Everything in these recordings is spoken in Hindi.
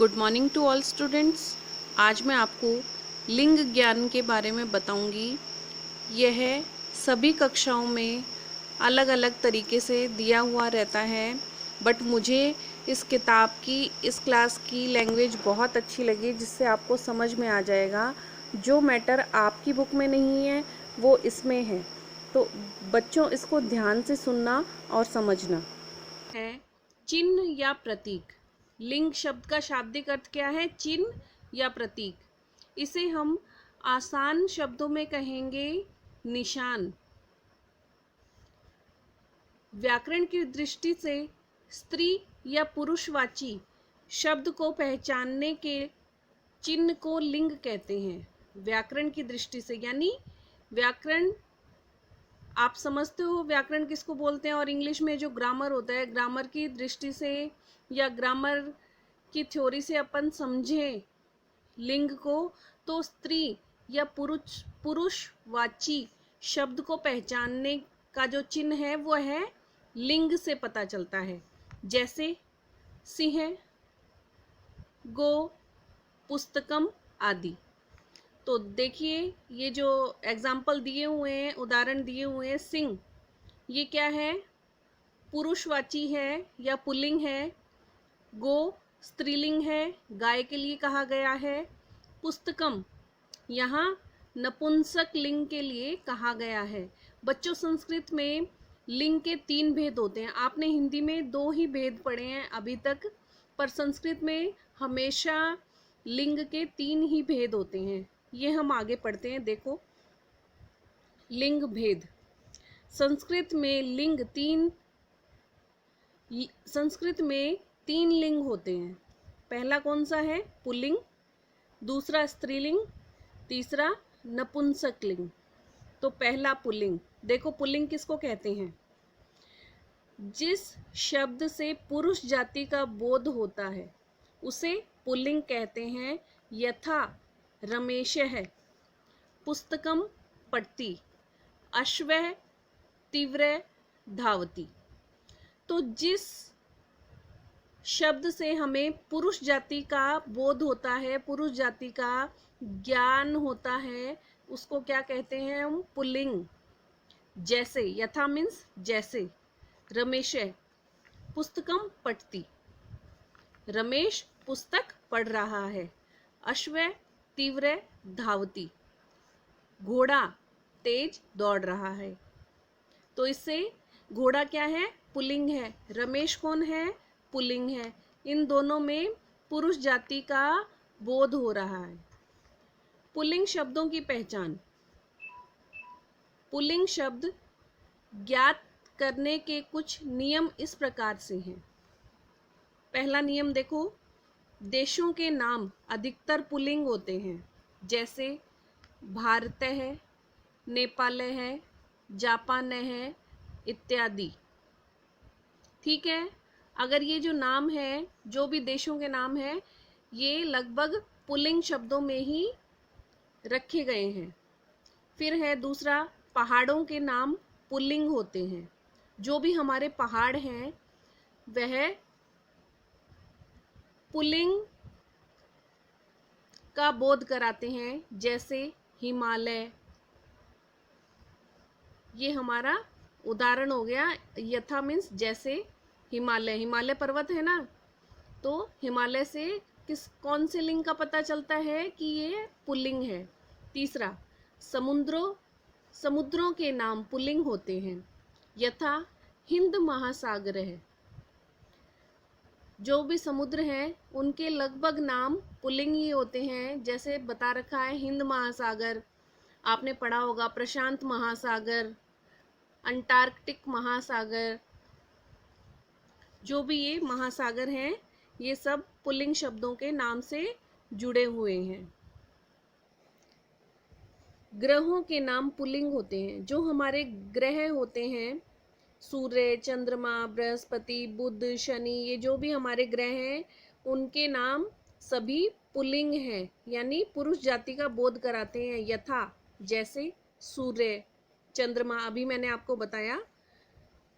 Good morning to all students. आज मैं आपको लिंग ज्ञान के बारे में बताऊंगी। यह सभी कक्षाओं में अलग अलग तरीके से दिया हुआ रहता है, बट मुझे इस किताब की, इस क्लास की लैंग्वेज बहुत अच्छी लगी, जिससे आपको समझ में आ जाएगा जो मैटर आपकी बुक में नहीं है वो इसमें है। तो बच्चों, इसको ध्यान से सुनना और समझना है। चिन्ह या प्रतीक। लिंग शब्द का शाब्दिक अर्थ क्या है? चिन्ह या प्रतीक। इसे हम आसान शब्दों में कहेंगे निशान। व्याकरण की दृष्टि से स्त्री या पुरुषवाची शब्द को पहचानने के चिन्ह को लिंग कहते हैं। व्याकरण की दृष्टि से, यानी व्याकरण, आप समझते हो व्याकरण किसको बोलते हैं। और इंग्लिश में जो ग्रामर होता है, ग्रामर की दृष्टि से या ग्रामर की थ्योरी से अपन समझें लिंग को, तो स्त्री या पुरुषवाची शब्द को पहचानने का जो चिन्ह है वो है लिंग से पता चलता है। जैसे सिंह, गो, पुस्तकम आदि। तो देखिए, ये जो एग्जाम्पल दिए हुए हैं, उदाहरण दिए हुए हैं, सिंह, ये क्या है? पुरुषवाची है या पुल्लिंग है। गो स्त्रीलिंग है, गाय के लिए कहा गया है। पुस्तकम यहाँ नपुंसक लिंग के लिए कहा गया है। बच्चों, संस्कृत में लिंग के 3 भेद होते हैं। आपने हिंदी में 2 ही भेद पढ़े हैं अभी तक, पर संस्कृत में हमेशा लिंग के 3 ही भेद होते हैं। ये हम आगे पढ़ते हैं। देखो, लिंग भेद। संस्कृत में तीन लिंग होते हैं। पहला कौन सा है? पुल्लिंग, दूसरा स्त्रीलिंग, तीसरा नपुंसक लिंग। तो पहला पुल्लिंग। देखो, पुल्लिंग किसको कहते हैं? जिस शब्द से पुरुष जाति का बोध होता है उसे पुल्लिंग कहते हैं। यथा रमेशः, पुस्तकम पठति, अश्वः तीव्र धावति। तो जिस शब्द से हमें पुरुष जाति का बोध होता है, पुरुष जाति का ज्ञान होता है, उसको क्या कहते हैं हम? पुल्लिंग। जैसे, यथा मीन्स जैसे। रमेश पुस्तकम पठति, रमेश पुस्तक पढ़ रहा है। अश्व तीव्र धावती, घोड़ा तेज दौड़ रहा है। तो इससे घोड़ा क्या है? पुल्लिंग है। रमेश कौन है? पुल्लिंग है। इन दोनों में पुरुष जाति का बोध हो रहा है। पुल्लिंग शब्दों की पहचान। पुल्लिंग शब्द ज्ञात करने के कुछ नियम इस प्रकार से हैं। पहला नियम देखो, देशों के नाम अधिकतर पुल्लिंग होते हैं। जैसे भारत है, नेपाल है, जापान है इत्यादि। ठीक है। अगर ये जो नाम है, जो भी देशों के नाम है, ये लगभग पुल्लिंग शब्दों में ही रखे गए हैं। फिर है दूसरा, पहाड़ों के नाम पुल्लिंग होते हैं। जो भी हमारे पहाड़ हैं वह पुल्लिंग का बोध कराते हैं। जैसे हिमालय, ये हमारा उदाहरण हो गया। यथा मीन्स जैसे। हिमालय पर्वत है ना, तो हिमालय से कौन से लिंग का पता चलता है कि ये पुल्लिंग है। तीसरा, समुद्रों के नाम पुल्लिंग होते हैं। यथा हिंद महासागर है। जो भी समुद्र हैं उनके लगभग नाम पुल्लिंग ही होते हैं। जैसे बता रखा है हिंद महासागर, आपने पढ़ा होगा प्रशांत महासागर, अंटार्कटिक महासागर। जो भी ये महासागर हैं, ये सब पुल्लिंग शब्दों के नाम से जुड़े हुए हैं। ग्रहों के नाम पुल्लिंग होते हैं। जो हमारे ग्रह होते हैं, सूर्य, चंद्रमा, बृहस्पति, बुध, शनि, ये जो भी हमारे ग्रह हैं, उनके नाम सभी पुल्लिंग हैं, यानी पुरुष जाति का बोध कराते हैं। यथा जैसे सूर्य, चंद्रमा, अभी मैंने आपको बताया,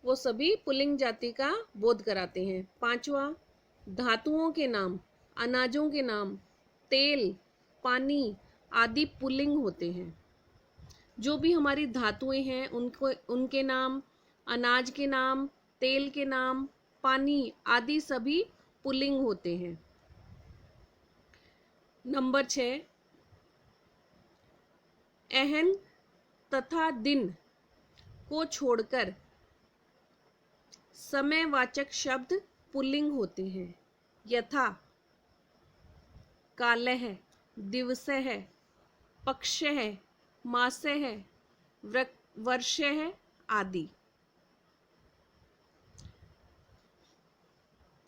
वो सभी पुल्लिंग जाति का बोध कराते हैं। पांचवा, धातुओं के नाम अनाजों के नाम तेल, पानी आदि पुल्लिंग होते हैं। जो भी हमारी धातुएं हैं उनके नाम, अनाज के नाम, तेल के नाम, पानी आदि सभी पुल्लिंग होते हैं। नंबर 6, अहन तथा दिन को छोड़कर समयवाचक शब्द पुल्लिंग होते हैं। यथा कालः, दिवसः, पक्षः, मासः, वर्षः आदि।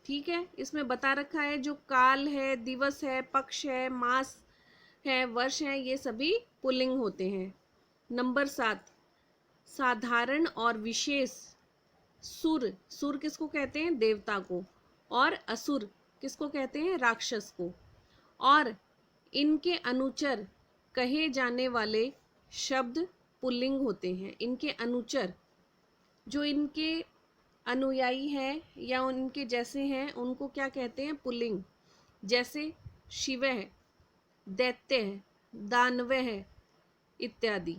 ठीक है, इसमें बता रखा है जो काल है, दिवस है, पक्ष है, मास है, वर्ष है, ये सभी पुल्लिंग होते हैं। नंबर 7, साधारण और विशेष सुर, सुर किसको कहते हैं? देवता को। और असुर किसको कहते हैं? राक्षस को। और इनके अनुचर कहे जाने वाले शब्द पुल्लिंग होते हैं। इनके अनुचर, जो इनके अनुयायी हैं या उनके जैसे हैं, उनको क्या कहते हैं? पुल्लिंग। जैसे शिव है, दैत्य है, दानव है इत्यादि।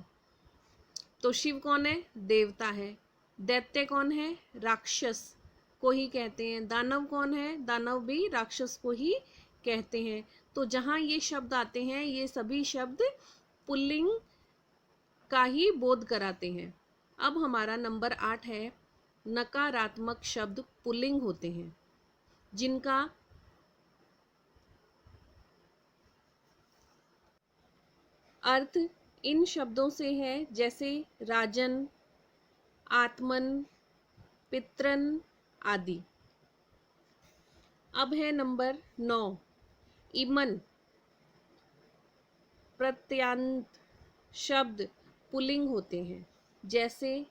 तो शिव कौन है? देवता है। दैत्य कौन है? राक्षस को ही कहते हैं। दानव कौन है? दानव भी राक्षस को ही कहते हैं। तो जहाँ ये शब्द आते हैं, ये सभी शब्द पुल्लिंग का ही बोध कराते हैं। अब हमारा नंबर 8 है, नकारात्मक शब्द पुल्लिंग होते हैं, जिनका अर्थ इन शब्दों से है, जैसे राजन, आत्मन, पितरन आदि। अब है नंबर 9, इमन प्रत्यांत शब्द पुल्लिंग होते हैं, जैसे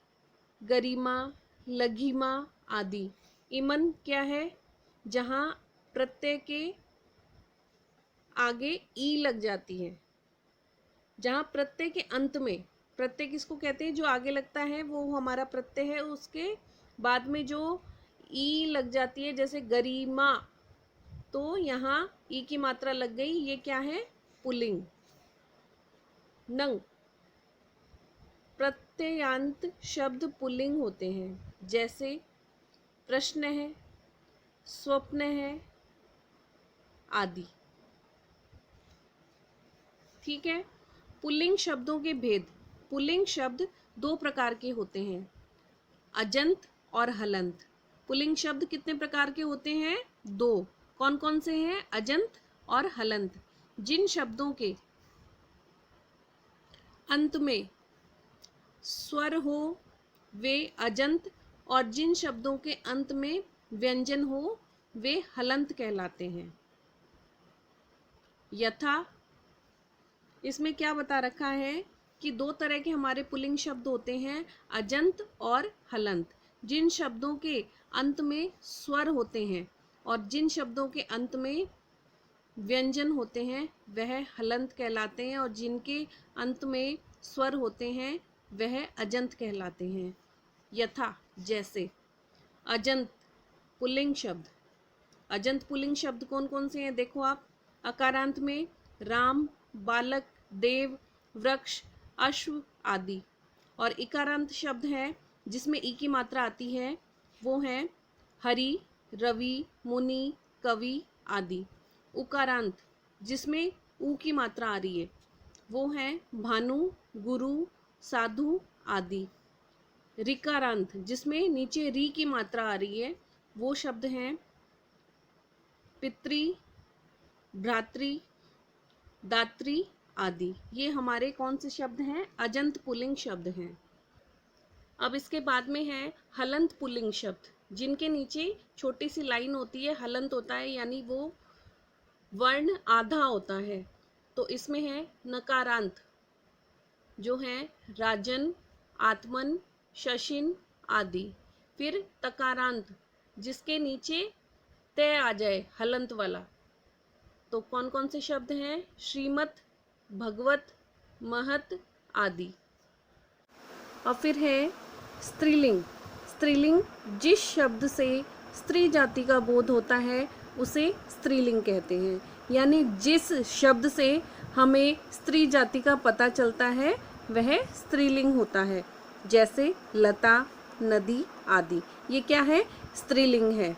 गरिमा, लघिमा आदि। इमन क्या है? जहाँ प्रत्यय के आगे ई लग जाती है, जहाँ प्रत्यय के अंत में, प्रत्यय किसको कहते हैं? जो आगे लगता है वो हमारा प्रत्यय है, उसके बाद में जो ई लग जाती है, जैसे गरिमा, तो यहाँ ई की मात्रा लग गई, ये क्या है? पुल्लिंग। नंग प्रत्ययांत शब्द पुल्लिंग होते हैं, जैसे प्रश्न है, स्वप्न है आदि। ठीक है, पुल्लिंग शब्दों के भेद। पुल्लिंग शब्द 2 प्रकार के होते हैं, अजंत और हलंत। पुल्लिंग शब्द कितने प्रकार के होते हैं? 2। कौन कौन से हैं? अजंत और हलंत। जिन शब्दों के अंत में स्वर हो वे अजंत, और जिन शब्दों के अंत में व्यंजन हो वे हलंत कहलाते हैं। यथा, इसमें क्या बता रखा है कि 2 तरह के हमारे पुल्लिंग शब्द होते हैं, अजंत और हलंत। जिन शब्दों के अंत में स्वर होते हैं और जिन शब्दों के अंत में व्यंजन होते हैं वह हलंत कहलाते हैं, और जिनके अंत में स्वर होते हैं वह अजंत कहलाते हैं। यथा, जैसे अजंत पुल्लिंग शब्द। अजंत पुल्लिंग शब्द कौन कौन से हैं? देखो आप, अकारांत में राम, बालक, देव, वृक्ष, अश्व आदि। और इकारांत शब्द है जिसमें ई की मात्रा आती है, वो हैं हरि, रवि, मुनि, कवि आदि। उकारांत जिसमें ऊ की मात्रा आ रही है, वो हैं भानु, गुरु, साधु आदि। ऋकारांत जिसमें नीचे री की मात्रा आ रही है, वो शब्द हैं पितृ, भ्रातृ, दात्री आदि। ये हमारे कौन से शब्द हैं? अजंत पुल्लिंग शब्द हैं। अब इसके बाद में है हलंत पुल्लिंग शब्द, जिनके नीचे छोटी सी लाइन होती है, हलंत होता है, यानी वो वर्ण आधा होता है। तो इसमें है नकारांत, जो है राजन, आत्मन, शशिन आदि। फिर तकारांत जिसके नीचे तय आ जाए, हलंत वाला, तो कौन कौन से शब्द हैं? श्रीमत, भगवत, महत आदि। और फिर है स्त्रीलिंग। स्त्रीलिंग जिस शब्द से स्त्री जाति का बोध होता है उसे स्त्रीलिंग कहते हैं। यानी जिस शब्द से हमें स्त्री जाति का पता चलता है वह स्त्रीलिंग होता है। जैसे लता, नदी आदि, ये क्या है? स्त्रीलिंग है।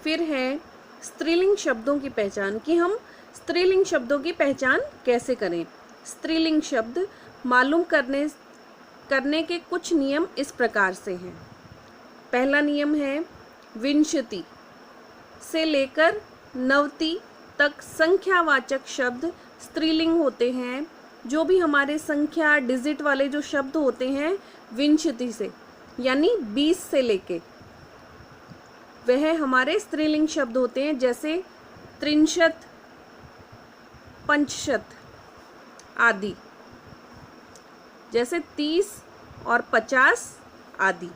फिर है स्त्रीलिंग शब्दों की पहचान, कि हम स्त्रीलिंग शब्दों की पहचान कैसे करें। स्त्रीलिंग शब्द मालूम करने के कुछ नियम इस प्रकार से हैं। पहला नियम है, विंशति से लेकर नवति तक संख्यावाचक शब्द स्त्रीलिंग होते हैं। जो भी हमारे संख्या डिजिट वाले जो शब्द होते हैं विंशति से, यानी 20 से लेके, वह हमारे स्त्रीलिंग शब्द होते हैं। जैसे त्रिंशत, पंचशत आदि, जैसे 30 और 50 आदि।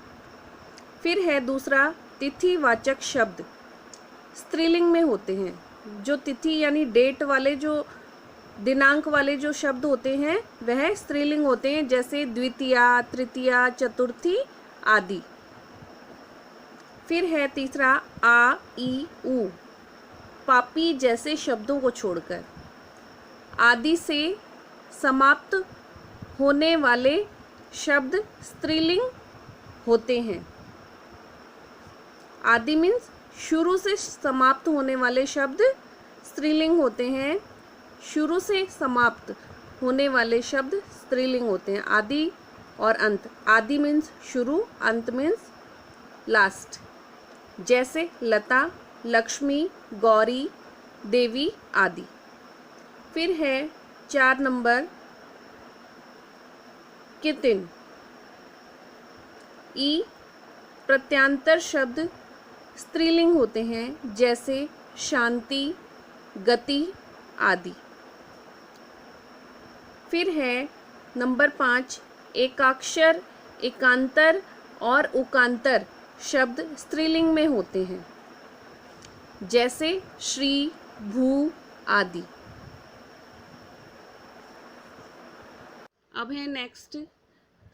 फिर है दूसरा, तिथिवाचक शब्द स्त्रीलिंग में होते हैं। जो तिथि यानी डेट वाले, जो दिनांक वाले जो शब्द होते हैं वह स्त्रीलिंग होते हैं। जैसे द्वितीया, तृतीया, चतुर्थी आदि। फिर है तीसरा, आ, ई, उ, पापी जैसे शब्दों को छोड़कर आदि से समाप्त होने वाले शब्द स्त्रीलिंग होते हैं। आदि मीन्स शुरू से समाप्त होने वाले शब्द स्त्रीलिंग होते हैं। शुरू से समाप्त होने वाले शब्द स्त्रीलिंग होते हैं। आदि और अंत, आदि मीन्स शुरू, अंत मीन्स लास्ट। जैसे लता, लक्ष्मी, गौरी, देवी आदि। फिर है 4 नंबर, कितिन, ई प्रत्यांतर शब्द स्त्रीलिंग होते हैं। जैसे शांति, गति आदि। फिर है नंबर 5, एकाक्षर, एकांतर और उकांतर शब्द स्त्रीलिंग में होते हैं। जैसे श्री, भू आदि। अब है नेक्स्ट,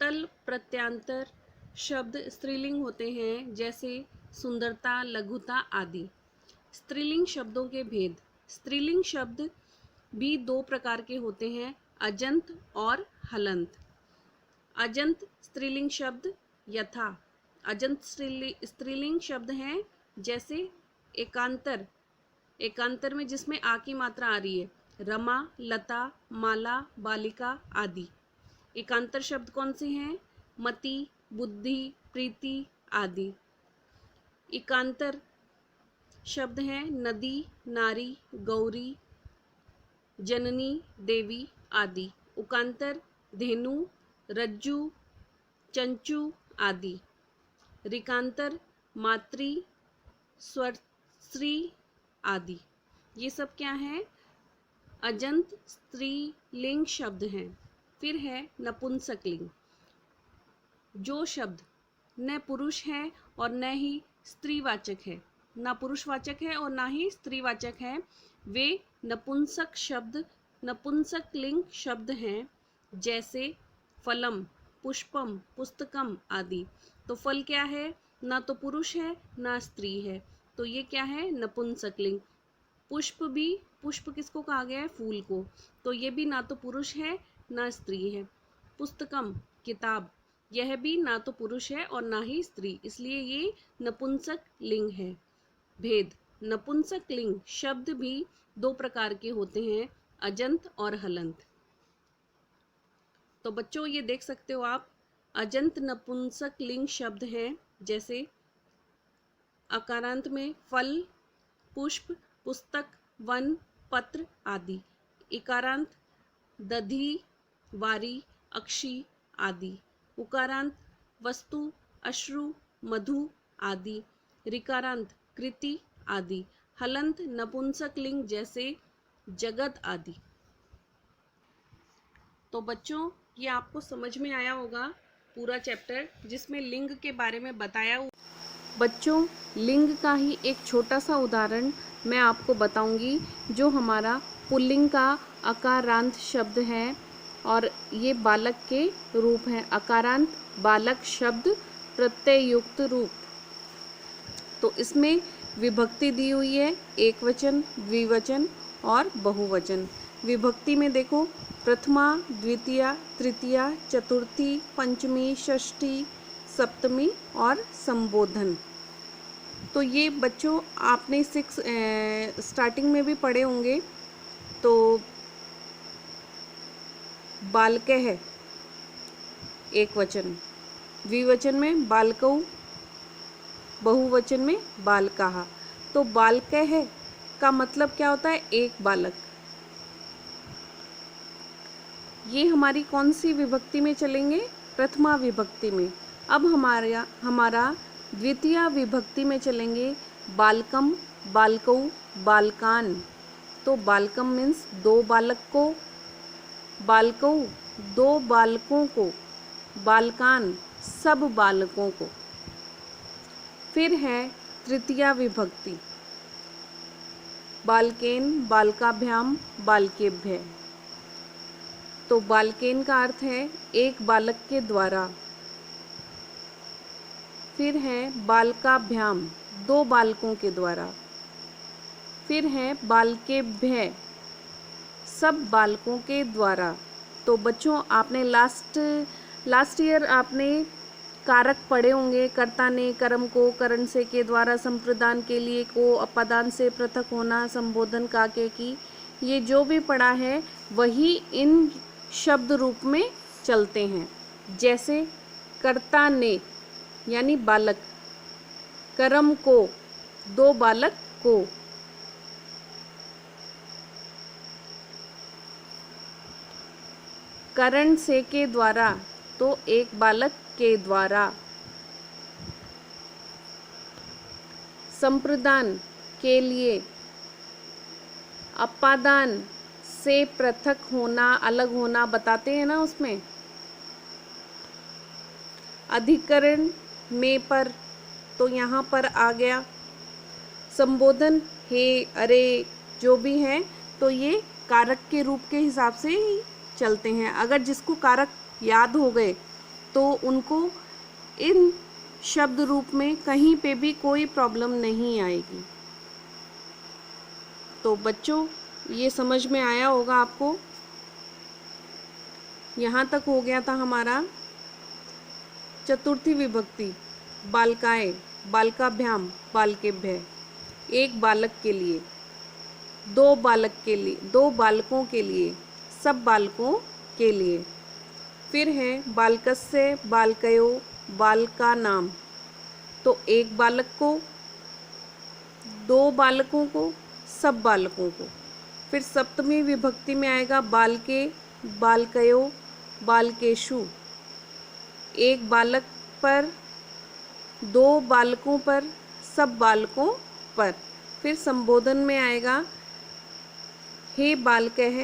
तल प्रत्यांतर शब्द स्त्रीलिंग होते हैं। जैसे सुंदरता, लघुता आदि। स्त्रीलिंग शब्दों के भेद। स्त्रीलिंग शब्द भी 2 प्रकार के होते हैं, अजंत और हलंत। अजंत स्त्रीलिंग शब्द यथा, अजंत स्त्रीलिंग शब्द हैं जैसे एकांतर, एकांतर में जिसमें आ की मात्रा आ रही है, रमा, लता, माला, बालिका आदि। एकांतर शब्द कौन से हैं? मति, बुद्धि, प्रीति आदि। एकांतर शब्द हैं नदी, नारी, गौरी, जननी, देवी आदि। उकांतर धेनु, रज्जु, चंचू आदि। ऋकांतर मातृ, स्त्री आदि। ये सब क्या है? अजंत स्त्रीलिंग शब्द हैं। फिर है नपुंसकलिंग। जो शब्द न पुरुष है और न ही स्त्रीवाचक है, ना पुरुषवाचक है और ना ही स्त्रीवाचक है, वे नपुंसक शब्द, नपुंसकलिंग शब्द हैं। जैसे फलम, पुष्पम, पुस्तकम आदि। तो फल क्या है? ना तो पुरुष है ना स्त्री है, तो ये क्या है? नपुंसकलिंग। पुष्प भी, पुष्प किसको कहा गया है? फूल को, तो ये भी ना तो पुरुष है ना स्त्री है। पुस्तकम किताब, यह भी ना तो पुरुष है और ना ही स्त्री, इसलिए ये नपुंसक लिंग है। भेद, नपुंसक लिंग शब्द भी 2 प्रकार के होते हैं, अजंत और हलंत। तो बच्चों ये देख सकते हो आप, अजंत नपुंसक लिंग शब्द हैं जैसे अकारांत में फल, पुष्प, पुस्तक, वन, पत्र आदि। इकारांत दधि, वारी, अक्षी आदि। उकारांत वस्तु, अश्रु, मधु आदि। ऋकारांत कृति आदि। हलंत नपुंसक लिंग जैसे जगत आदि। तो बच्चों ये आपको समझ में आया होगा पूरा चैप्टर जिसमें लिंग के बारे में बताया। बच्चों लिंग का ही एक छोटा सा उदाहरण मैं आपको बताऊंगी, जो हमारा पुल्लिंग का अकारांत शब्द है और ये बालक के रूप हैं। अकारांत बालक शब्द प्रत्यय युक्त रूप। तो इसमें विभक्ति दी हुई है एक वचन, द्विवचन और बहुवचन। विभक्ति में देखो प्रथमा, द्वितीया, तृतीया, चतुर्थी, पंचमी, षष्ठी, सप्तमी और संबोधन। तो ये बच्चों आपने स्टार्टिंग में भी पढ़े होंगे। तो बालकः एक वचन, द्विवचन में बालकौ, बहुवचन में बालकाः। तो बालकः का मतलब क्या होता है? एक बालक। ये हमारी कौन सी विभक्ति में चलेंगे? प्रथमा विभक्ति में। अब हमारा द्वितीया विभक्ति में चलेंगे बालकम, बालकौ, बालकान। तो बालकम मीन्स दो बालक को, बालकौ दो बालकों को, बालकान सब बालकों को। फिर है तृतीया विभक्ति बालकेन, बालकाभ्याम, बालकेभ्यः। तो बालकेन का अर्थ है एक बालक के द्वारा। फिर है बालकाभ्याम दो बालकों के द्वारा। फिर है बालकेभ्यः सब बालकों के द्वारा। तो बच्चों आपने लास्ट ईयर आपने कारक पढ़े होंगे, कर्ता ने कर्म को करण से के द्वारा, संप्रदान के लिए को, अपादान से पृथक होना, संबोधन काके की। ये जो भी पढ़ा है वही इन शब्द रूप में चलते हैं। जैसे कर्ता ने यानी बालक, कर्म को दो बालक को, करण से के द्वारा तो एक बालक के द्वारा, संप्रदान के लिए, अपादान से पृथक होना, अलग होना बताते हैं ना उसमें, अधिकरण में पर तो यहाँ पर आ गया, संबोधन हे, अरे जो भी है तो ये कारक के रूप के हिसाब से ही चलते हैं। अगर जिसको कारक याद हो गए तो उनको इन शब्द रूप में कहीं पे भी कोई प्रॉब्लम नहीं आएगी। तो बच्चों ये समझ में आया होगा आपको। यहाँ तक हो गया था हमारा चतुर्थी विभक्ति बालकाए, बालकाभ्याम, बालकेभ्यः। एक बालक के लिए, दो बालक के लिए, दो बालकों के लिए, सब बालकों के लिए। फिर है बालकस्य, बालकयो, बालका नाम। तो एक बालक को, दो बालकों को, सब बालकों को। फिर सप्तमी विभक्ति में आएगा बालके, बालकयो, बालकेषु। एक बालक पर, दो बालकों पर, सब बालकों पर। फिर संबोधन में आएगा हे बालकः,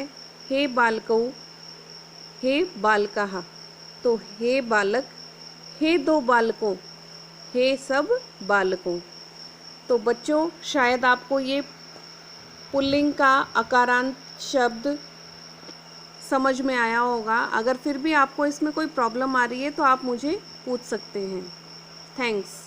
हे बालकौ, हे बालकाः। तो हे बालक, हे दो बालकों, हे सब बालकों। तो बच्चों शायद आपको ये पुल्लिंग का अकारांत शब्द समझ में आया होगा। अगर फिर भी आपको इसमें कोई प्रॉब्लम आ रही है तो आप मुझे पूछ सकते हैं। थैंक्स।